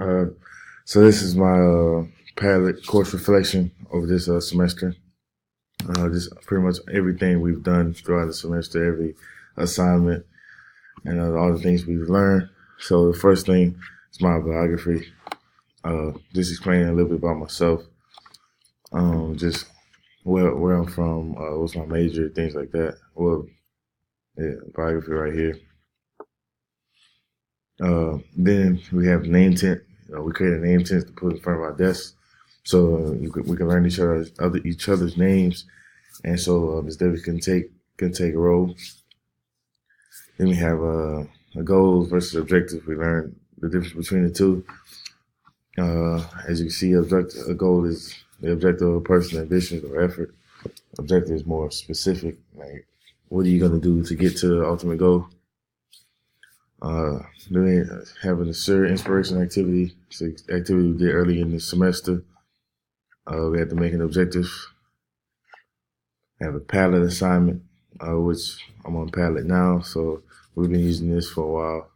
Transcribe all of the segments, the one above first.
Uh, so this is my Padlet course reflection over this semester. Just pretty much everything we've done throughout the semester, every assignment, and all the things we've learned. So the first thing is my biography. Just explaining a little bit about myself, just where I'm from, what's my major, things like that. Well, yeah, biography right here. Then we have name tent. We create a name tent to put in front of our desks, so we can learn each other's names, and so Ms. Davis can take a role. Then we have a goals versus objectives. We learn the difference between the two. As you can see, a goal is the objective of a person, ambition or effort. Objective is more specific, like what are you going to do to get to the ultimate goal. Then we have an assured inspiration activity. It's an activity we did early in the semester. We had to make an objective. Have a Padlet assignment, which I'm on Padlet now, so we've been using this for a while.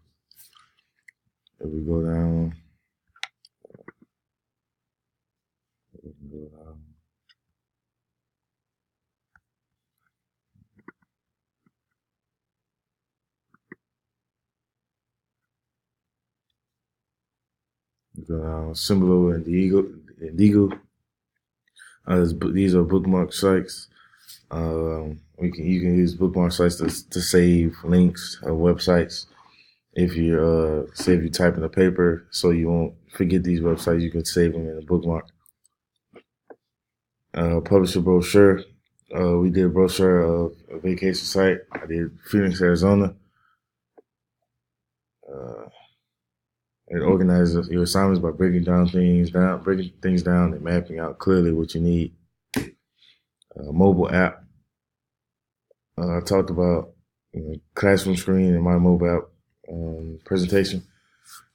If we go down, Symbolo and Indigo. These are bookmark sites. You can use bookmark sites to save links of websites. If you say if you type in a paper, so you won't forget these websites, you can save them in a bookmark. Publish a brochure. We did a brochure of a vacation site. I did Phoenix, Arizona. It organizes your assignments by breaking things down, and mapping out clearly what you need. Mobile app. I talked about classroom screen in my mobile app presentation.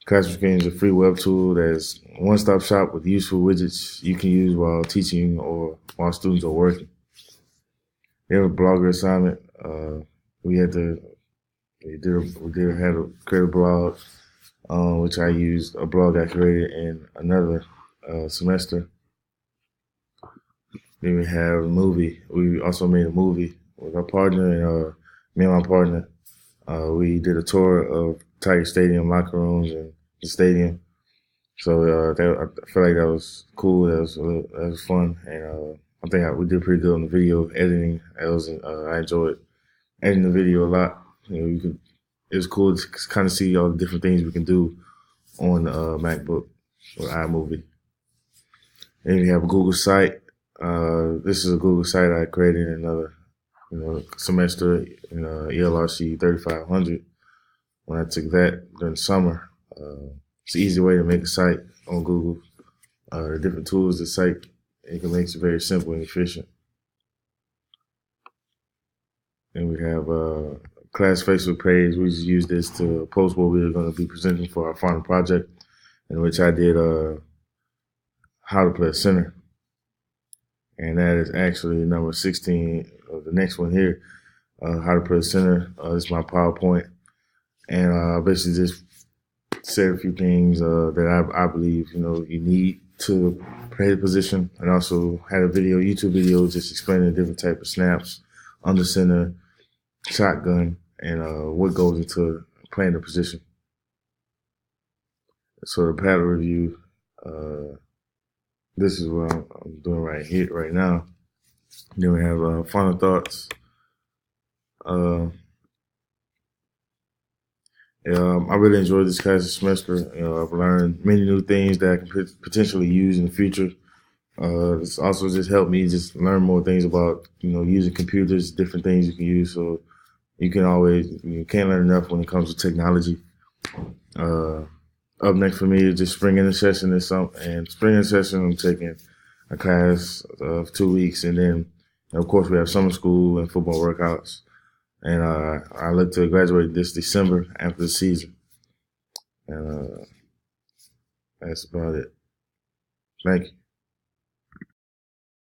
Classroom Screen is a free web tool that's one-stop shop with useful widgets you can use while teaching or while students are working. We have a blogger assignment. We had to create a blog, which I used a blog I created in another semester. Then we have a movie. We also made a movie with our partner, and me and my partner. We did a tour of Tiger Stadium, locker rooms, and the stadium. So I feel like that was cool. That was fun, and I think we did pretty good on the video editing. I enjoyed editing the video a lot. It was cool to kind of see all the different things we can do on the MacBook or iMovie. And we have a Google site. This is a Google site I created in another semester in ELRC 3500 when I took that during the summer. It's an easy way to make a site on Google. The different tools the site, it can make it very simple and efficient. And we have a class Facebook page. We just use this to post what we're going to be presenting for our final project, in which I did how to play a center. And that is actually number 16 of the next one here, how to play a center. This is my PowerPoint. And I basically just said a few things that I believe, you need to play the position, and also had a YouTube video just explaining the different type of snaps, under center, shotgun, and what goes into playing the position. So the paddle review, this is what I'm doing right now. Then we have final thoughts. I really enjoyed this class this semester. I've learned many new things that I can potentially use in the future. This also just helped me just learn more things about, using computers, different things you can use. So you can't learn enough when it comes to technology. Up next for me is just spring intercession and spring intercession, I'm taking a class of 2 weeks, and then of course we have summer school and football workouts. And I look to graduate this December after the season. And that's about it. Thank you.